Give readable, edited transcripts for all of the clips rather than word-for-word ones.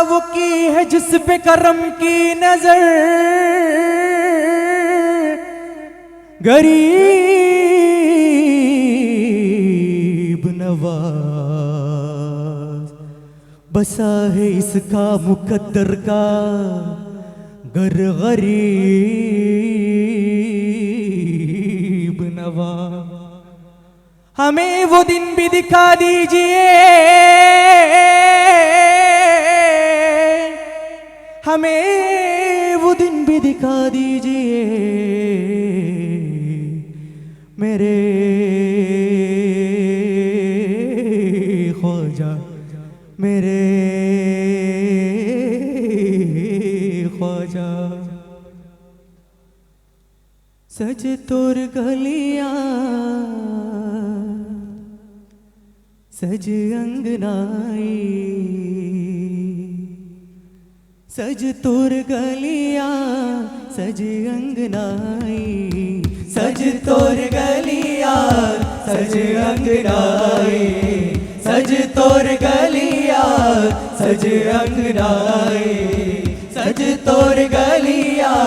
वो की है जिस पे करम की नजर, गरीब नवाज बसा है इसका मुकद्दर का घर, गरीब नवाज। हमें वो दिन भी दिखा दीजिए, हमें वो दिन भी दिखा दीजिए मेरे ख्वाजा, मेरे ख्वाजा। सज तोर गलियां सज अंगनाई, सज तोर गलियां सज अंगनाई, सज तोर गलियां सज अंगनाई, सज तोर गलियां सज अंगनाई, सज तोर गलियां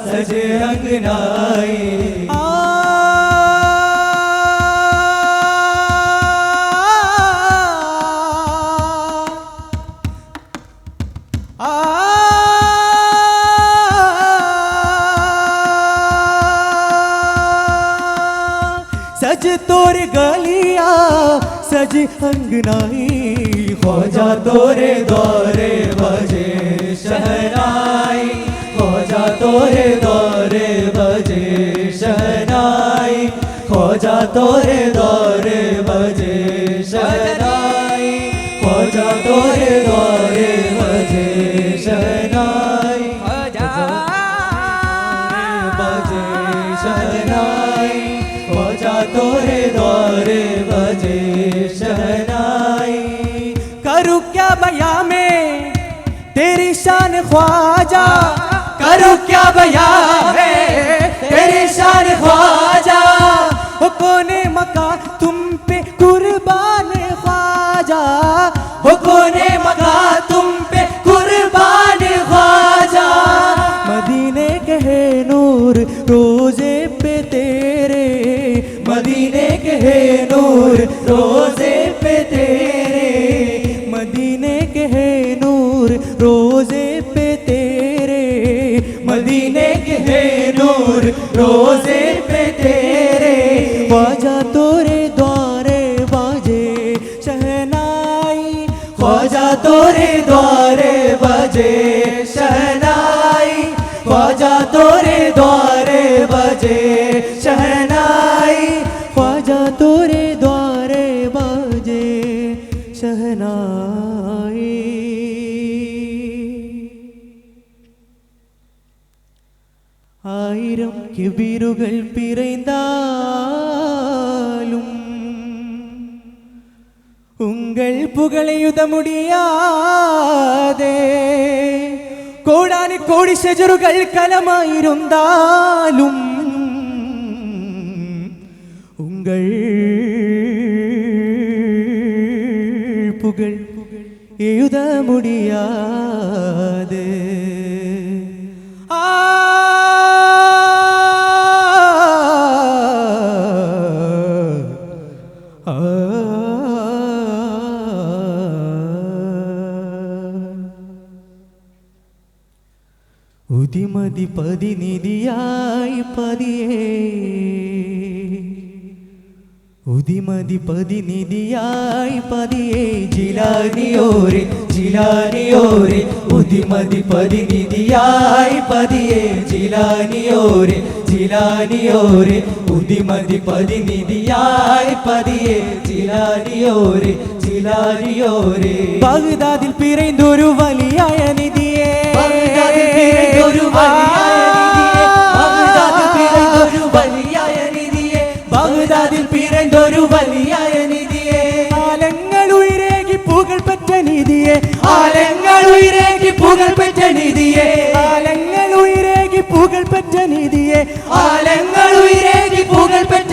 सज अंगनाई। सज तोर गलियां सज अंगनाई, ख्वाजा तोरे दौरे बजे शहनाई, ख्वाजा तोरे दौरे बजे शहनाई, ख्वाजा तोरे दौरे बजे शहनाई, ख्वाजा तोरे दौरे बजे शहनाई, ख्वाजा बजे शहनाई, ख्वाजा तोरे दौरे बजे शहनाई। करूँ क्या बया में तेरी शान ख्वाजा, करूँ क्या बया में तेरी शान ख्वाजा, हो कोने मका तुम पे कुर्बान ख्वाजा, हो कोने मका तुम पे कुर्बान ख्वाजा। मदीने के है नूर रोजे पे तेरे, मदीने के है नूर रोजे पे तेरे, मदीने के है नूर रोजे पे तेरे, मदीने के है नूर रोजे पे तेरे। ख्वाजा तोरे द्वारे बाजे शहनाई, ख्वाजा तोरे द्वारे बजे शहनाई, ख्वाजा तोरे द्वारे बजे शहनाई, ख्वाजा तोरे द्वारे बजे शहनाई। ആയിരം കിബിറുകൾ പിറൈந்தாലും உங்கள் புகழையுத முடியாதே, கோடானி கோடி ஷஜருகள் கலமாயிருந்தாலும் உங்கள் புகழ் எழுத முடியாது। ഉദിമതി പതിനിധിയായി പതിയേ, ഉദിമതി പതിനിധിയായി പതിയേ ജിലാനിയോരെ ജിലാനിയോരെ, ഉദിമതി പതിനിധിയായി പതിയേ ജിലാനിയോരെ ജിലാനിയോരെ, ഉദിമതി പതിനിധിയായി പതിയേ ജിലാനിയോരെ ജിലാനിയോരെ। ബഗ്ദാദിൽ പിറந்தൊരു വലിയായ നിധിയേ, ബഗ്ദാദിൽ പിറந்தൊരു വലിയായ നിധിയേ, ബഗ്ദാദിൽ പിറந்தൊരു വലിയായ നിധിയേ, ബഗ്ദാദിൽ പിറந்தൊരു വലിയായ നിധിയേ। ആലങ്ങൾ ഉയരേകി പുകൾ പെറ്റ നിധിയേ, ആലങ്ങൾ ഉയരേകി പുകൾ പെറ്റ നിധിയേ, ആലങ്ങൾ ഉയരേകി പുകൾ പെറ്റ നിധിയേ, ആലങ്ങൾ ഉയരേകി പുകൾ പെറ്റ